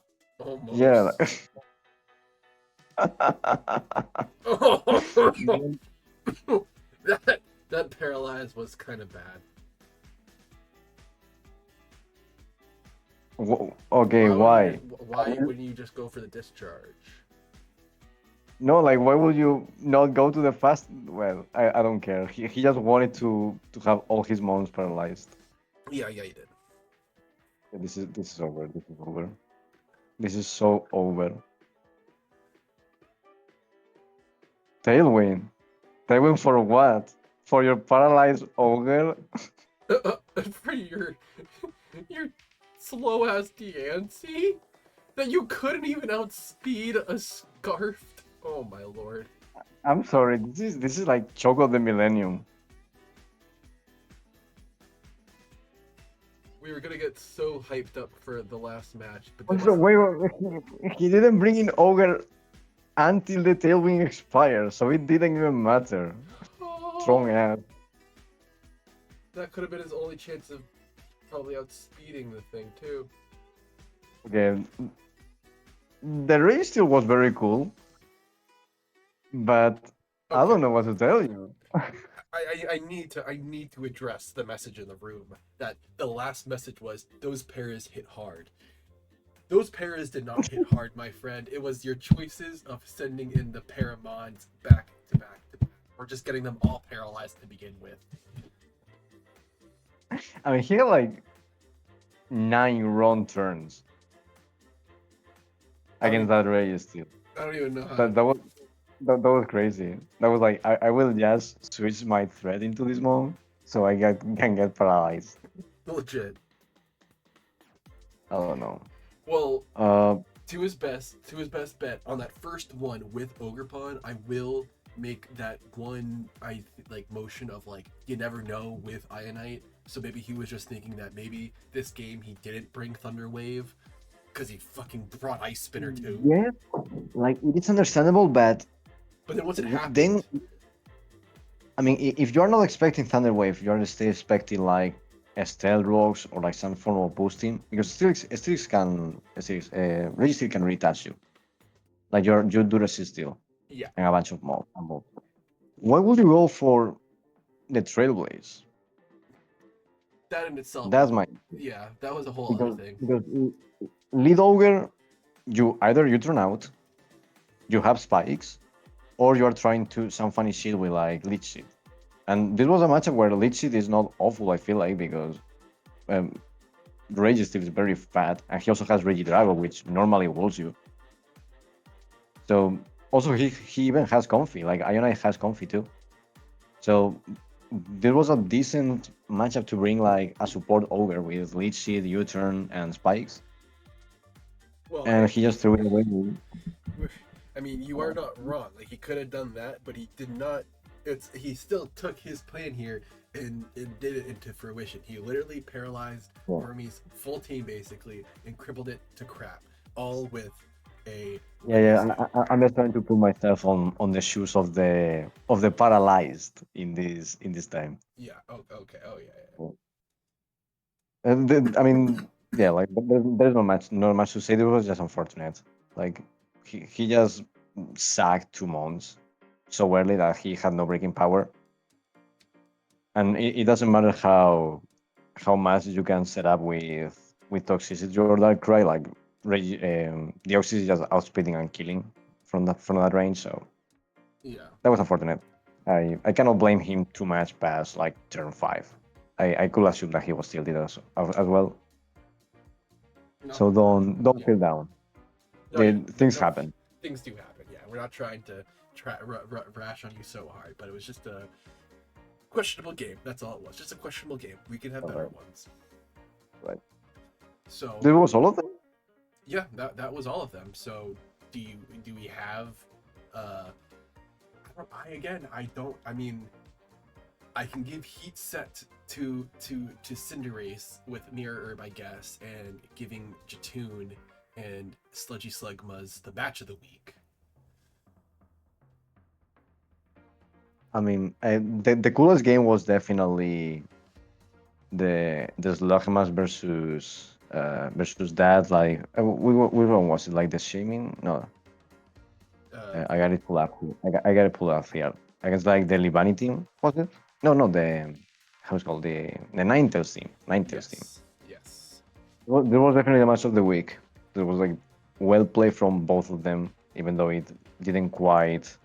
Yeah. Almost. that that paralyze was kind of bad. Okay, why? Why wouldn't you just go for the discharge? No, like why would you not go to the fast? Well, I don't care. He just wanted to have all his mons paralyzed. Yeah, you did. Yeah, this is over. This is over. This is so over. Tailwind. Tailwind for what? For your paralyzed ogre? For your slow ass Diancie that you couldn't even outspeed a scarfed. Oh my lord. I'm sorry. This is like Choco the Millennium. We were gonna get so hyped up for the last match, but then Also, once wait, he didn't bring in Ogre until the tailwind expired, so it didn't even matter. Strong oh, ass. that could have been his only chance of probably outspeeding the thing too. Okay, the race still was very cool, but I Okay, don't know what to tell you. I need to address the message in the room. That the last message was those pairs hit hard. Those pairs did not hit hard, my friend. It was your choices of sending in the Paramons back to back to back, or just getting them all paralyzed to begin with. I mean, he had like 9 run turns I don't against even that race still. I don't even know how to. That was crazy. That was like I will just switch my thread into this mode so can get paralyzed. Legit. I don't know. Well, Uh, to his best bet on that first one with Ogrepon, I will make that one like motion of like you never know with Ionite. So maybe he was just thinking that maybe this game he didn't bring Thunder Wave because he fucking brought Ice Spinner too. yeah, like it's understandable, but But then once it then happened, I mean, if you're not expecting Thunder Wave, you're still expecting like a Stealth Rocks or like some form of boosting because Registry can retouch you. Like you do resist still yeah, and a bunch of mob. Why would you go for the Trailblaze? that in itself is That's my yeah, that was a whole other because thing. because lead ogre, you turn out, you have spikes, or you are trying to some funny shit with like leech shit. And this was a matchup where leech shit is not awful. I feel like because um, Rage still is very fat, and he also has Regidrago, which normally walls you. So also he even has Comfy, like Ionite has Comfy too. So there was a decent matchup to bring like a support ogre with leech seed, U-turn, and spikes, Well, and he just threw it away. I mean, you are not wrong. Like he could have done that, but he did not. It's he still took his plan here and did it into fruition. He literally paralyzed Yeah, Army's full team basically and crippled it to crap, all with a yeah, what do you yeah. say? I'm just trying to put myself on the shoes of the paralyzed in this time. Yeah. Oh, okay. Oh, yeah. And then, I mean, yeah, like there's no much to say. It was just unfortunate. Like he just sacked 2 months so early that he had no breaking power, and it doesn't matter how much you can set up with toxicity or dark cry. Like the Oxys is just outspeeding and killing from that range. So Yeah. Yeah. that was unfortunate. I cannot blame him too much past like turn 5. I could assume that he was still did as well. So Nothing. don't Yeah. feel down. Oh yeah. Things No, happen. things do happen. Yeah. We're not trying to rash on you so hard, but it was just a questionable game. That's all it was. Just a questionable game. We can have All better right, ones. right. So There was all of them. yeah, that was all of them. So do we have I don't I mean I can give heat set to Cinderace with Mirror Herb, I guess, and giving Jatoon and Sludgy Slugmas the match of the week. I mean, the coolest game was definitely the Slugmas versus that. Like, which one was it? Like the shaming? No, I got it pulled up. I got it pulled up here. I guess like the Libani team was it? No, no, the how's it called the Ninetales team. Ninetales team. Yes, yes, Well, there was definitely the match of the week. There was like well played from both of them, even though it didn't quite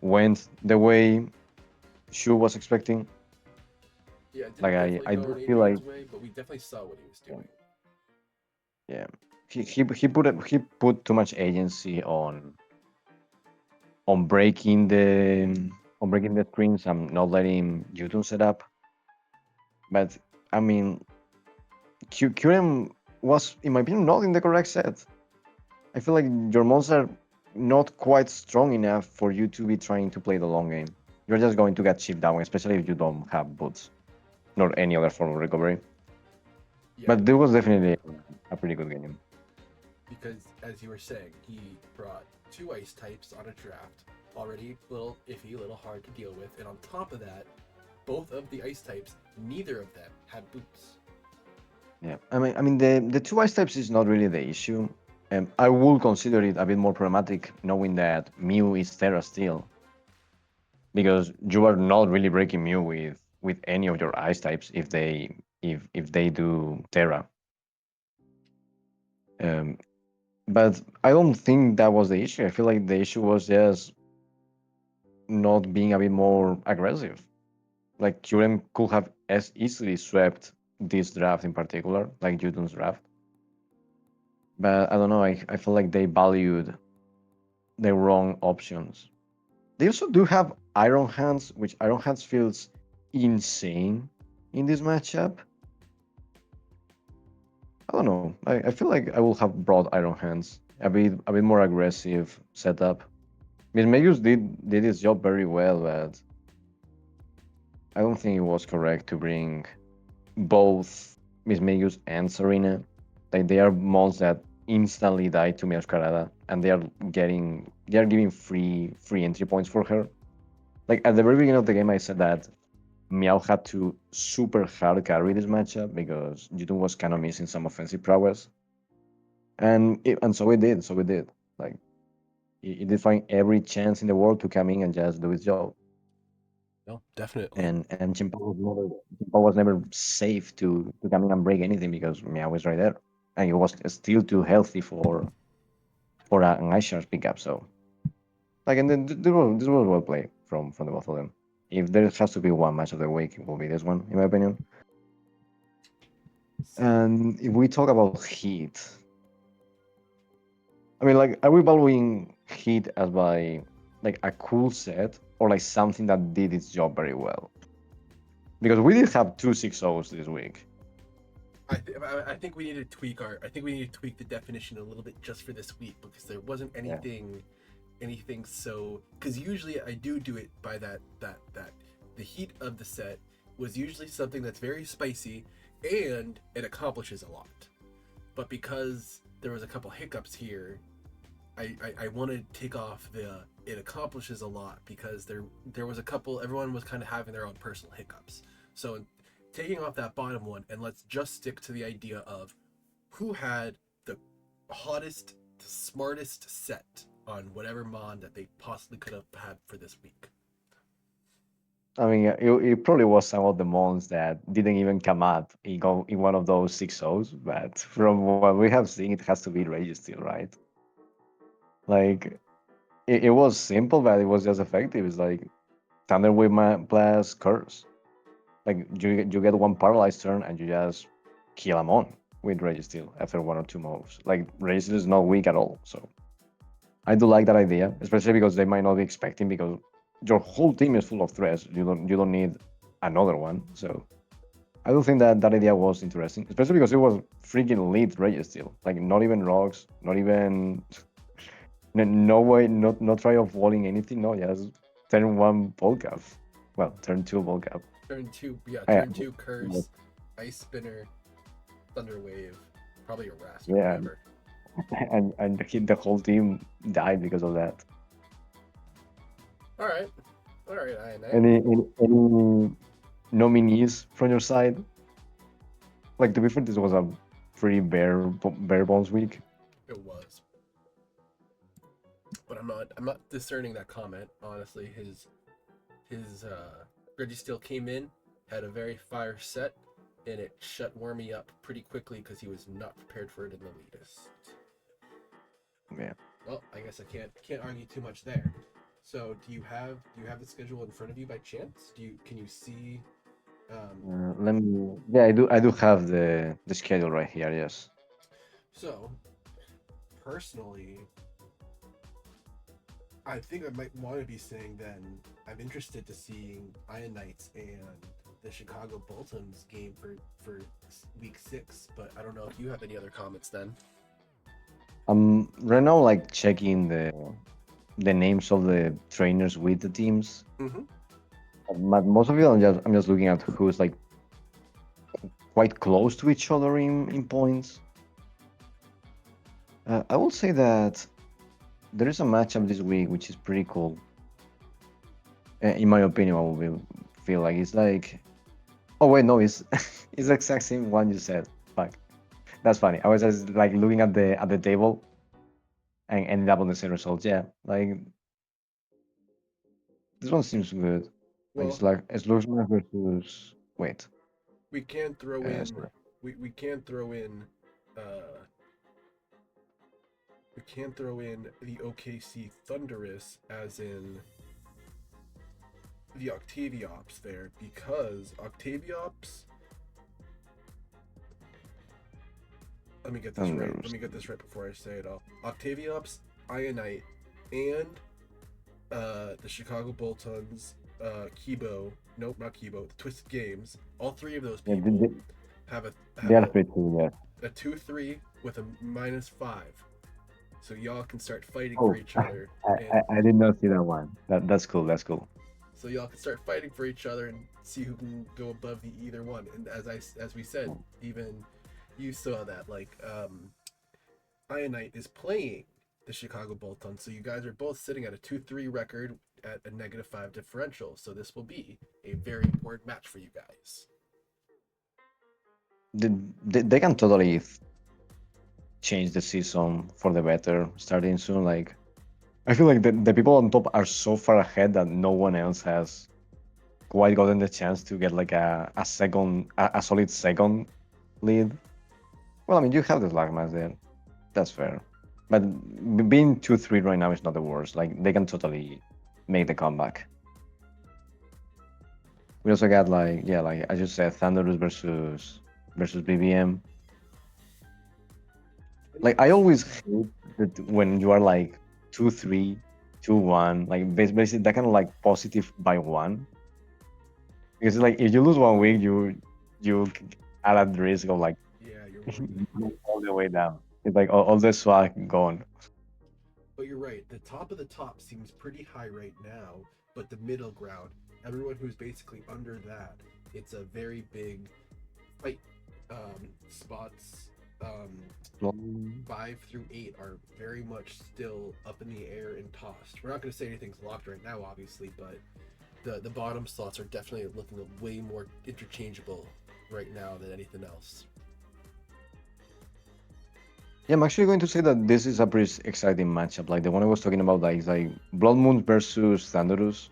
went the way Shu was expecting. yeah. It Like didn't definitely I go do in feel like Adrian's way, but we definitely saw what he was doing. yeah, he put too much agency on breaking the screens and not letting Yutun set up. But I mean, Curem was, in my opinion, not in the correct set. I feel like your monster not quite strong enough for you to be trying to play the long game. You're just going to get chipped down, especially if you don't have boots, nor any other form of recovery. Yeah, But there was definitely a pretty good game. because as you were saying, he brought two ice types on a draft, already a little iffy, a little hard to deal with, and on top of that, both of the ice types, neither of them had boots. Yeah, I mean, the two ice types is not really the issue. I would consider it a bit more problematic knowing that Mew is Terra still, because you are not really breaking Mew with any of your ice types if they do Terra. Um, but I don't think that was the issue. I feel like the issue was just not being a bit more aggressive. Like QM could have as easily swept this draft in particular, like Juton's draft. But I don't know. I feel like they valued the wrong options. They also do have Iron Hands, which Iron Hands feels insane in this matchup. I don't know. I feel like I will have brought Iron Hands a bit more aggressive setup. Mismagius did his job very well, but I don't think it was correct to bring both Mismagius and Serena. Like they are mons that instantly die to Meowscarada, and they are giving free entry points for her. Like at the very beginning of the game, I said that Meow had to super hard carry this matchup because Jitun was kind of missing some offensive prowess, and so it did. So it did. Like it did find every chance in the world to come in and just do its job. No, definitely. And Chimpa was never safe to come in and break anything because Meow was right there, and it was still too healthy for an Ice Shark pickup. So like, and then this was well played from the both of them. If there has to be one match of the week, it will be this one, in my opinion. See, And if we talk about Heat, I mean, like, are we valuing Heat as by like a cool set or like something that did its job very well? Because we did have two 6-0s this week. I think we need to tweak the definition a little bit just for this week because there wasn't Yeah. anything so because usually I do it by that the heat of the set was usually something that's very spicy and it accomplishes a lot. But because there was a couple hiccups here, I want to take off the it accomplishes a lot because there was a couple everyone was kind of having their own personal hiccups. So taking off that bottom one and let's just stick to the idea of who had the hottest, the smartest set on whatever mod that they possibly could have had for this week. I mean, it probably was some of the mons that didn't even come up in one of those 6-0s, but from what we have seen, it has to be Rage still, right? Like, it was simple, but it was just effective. It's like Thunderwave plus Curse. Like you get one paralyzed turn and you just kill him on with Registeel after one or two moves. Like Registeel is not weak at all. So I do like that idea, especially because they might not be expecting because your whole team is full of threats. You don't need another one. So I do think that that idea was interesting, especially because it was freaking lead Registeel. Like not even rocks, not even no way, not try of walling anything. No, just turn one Volcap. Well, turn two Volcap. Turn two, yeah, I, turn two curse, ice spinner, thunder wave, probably a rasp or yeah, whatever. and the whole team died because of that. All right, all right, I Any nominees from your side? Like to be fair, this was a pretty bare bones week. it was, but I'm not discerning that comment honestly. His Reggie still came in, had a very fire set, and it shut Wormy up pretty quickly because he was not prepared for it in the elitist. Yeah. Well, I guess I can't argue too much there. So do you have the schedule in front of you by chance? Can you see? Let me. Yeah, I do have the schedule right here. Yes. So personally, I think I might want to be saying then I'm interested to seeing Iron Knights and the Chicago Boltons game for week 6, but I don't know if you have any other comments then. I'm right now like checking the names of the trainers with the teams. Hmm. But most of it, I'm just looking at who's like quite close to each other in points. I will say that there is a matchup this week which is pretty cool. In my opinion, I will feel like it's like. Oh wait, no, it's it's the exact same one you said. Fuck, that's funny. I was just like looking at the table and ended up on the same result. Yeah, like this one seems good. Like Well, it's Luxembourg versus. Wait, we can throw in sorry. we can throw in uh we can throw in the OKC Thunderous as in the Octaviops there because Octaviops. Let me get this right. Let Thunderous. me get this right before I say it all. Octaviops, Ionite, and the Chicago Boltons, Kibo. Nope, not Kibo. The Twisted Games. All three of those Yeah, people have a they have are a, pretty cool. Yeah. a 2-3 with a -5. So y'all can start fighting for Oh, each other, and I did not see that one. That's cool. That's cool. so y'all can start fighting for each other and see who can go above the either one. And as we said, even you saw that like Ionite is playing the Chicago Boltons, so you guys are both sitting at a 2-3 record at a -5 differential. So this will be a very important match for you guys. They can totally change the season for the better starting soon. Like I feel like the people on top are so far ahead that no one else has quite gotten the chance to get like a solid second lead. Well, I mean, you have the Slagmas there. That's fair. But being 2-3 right now is not the worst. Like, they can totally make the comeback. We also got, like, yeah, like I just said, Thunderous versus BBM. Like, I always hate that when you are like 2-3, 2-1, like basically that kind of like positive by one. Because like if you lose one week, you are at risk of like Yeah, you're one. all the way down. It's like all the swag gone. But you're right. The top of the top seems pretty high right now, but the middle ground, everyone who's basically under that, it's a very big fight. Spots Mm. 5 through 8 are very much still up in the air and tossed. We're not going to say anything's locked right now, obviously, but the bottom slots are definitely looking way more interchangeable right now than anything else. Yeah, I'm actually going to say that this is a pretty exciting matchup. Like the one I was talking about, like is like Blood Moon versus Thunderous.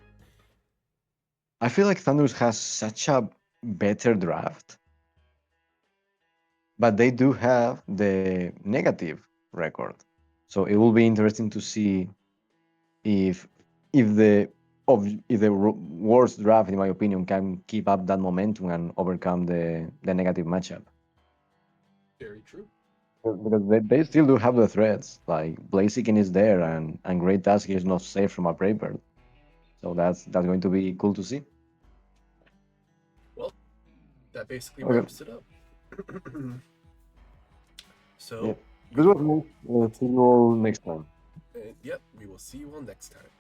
I feel like Thunderous has such a better draft, but they do have the negative record. So it will be interesting to see if if the worst draft, in my opinion, can keep up that momentum and overcome the negative matchup. Very true. Because they still do have the threats. Like Blaziken is there, and Great Task is not safe from a Brave. So that's going to be cool to see. Well, that basically Okay. wraps it up. Yeah. So This we was will, nice. See you all next time. yep, we will see you all next time.